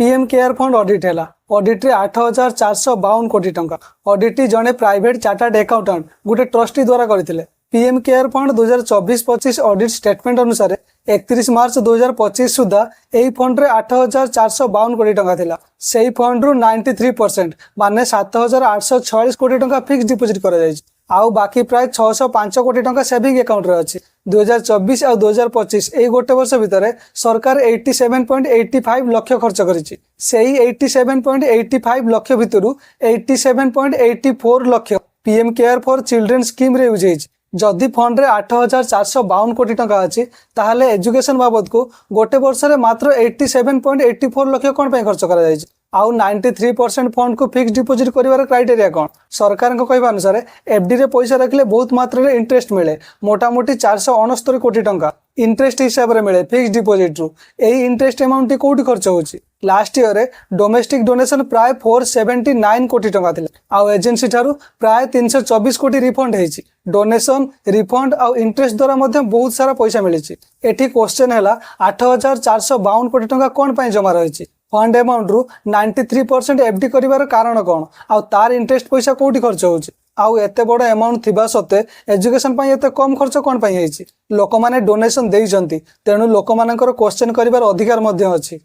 PM care fund audit है। Audit रे 8,452 कोटी टंका। ऑडिट जड़े प्राइवेट चार्टर्ड अकाउंटेंट गोटे ट्रस्टी द्वारा करते। PM care fund 2024-25 audit statement अनुसार 31 मार्च 2025 सुधा यही फंड रे 8,452 कोटी टंका थिला। सेही फंड रु 93% माने 7,846 कोटी टंका फिक्स डिपोजिट करा जायछि। आउ बाकी प्राय 605 कोटी टंका सेविंग अकाउंट रे अछि। 2024 और 2025 ए गोटे वर्ष भितर सरकार 87.85 लाख खर्च करिछि। सेही 87.85 लाख भितरु 87.84 lakh PM care for children scheme रे यूज होइछि। जदि फंड रे 8,452 कोटी टंका अछि ताहले एजुकेशन बाबद को गोटे वर्ष रे मात्र 87.84 लाख कोन पे खर्च करा जायछि। आउ 93% फंड को फिक्स डिपोजिट करिवार क्राइटेरिया कौन? सरकार को कहवा अनुसार एफडी रे पैसा रखले बहुत मात्रा रे इंटरेस्ट मिले। मोटामोटी 469 कोटी टंका इंटरेस्ट हिसाब रे मिले फिक्स डिपोजिट रु। एही इंटरेस्ट अमाउंट कोठी खर्च होछि? लास्ट ईयर रे डोमेस्टिक डोनेशन प्राय 479 कोटी टंका थिला। आउ एजेंसी ठारू प्राय 324 कोटी रिफंड हेछि। डोनेशन रिफंड आउ इंटरेस्ट द्वारा मध्य बहुत सारा पैसा मिलिछि। एठी क्वेश्चन हैला 8,452 कोटी टंका कोन पय जमा रहिछि? फंड अमाउंट रु 93% एफडी करिवार कारण कौन? आउ तार इंटरेस्ट पैसा कोठी खर्च होछि? आउ एते बड़ अमाउंट थिबा सत्ते एजुकेशन पय एते कम खर्च कोन पय हेछि? लोक माने डोनेशन देइजंती, तेनु लोक मानकर क्वेश्चन करिवार अधिकार मध्य अछि।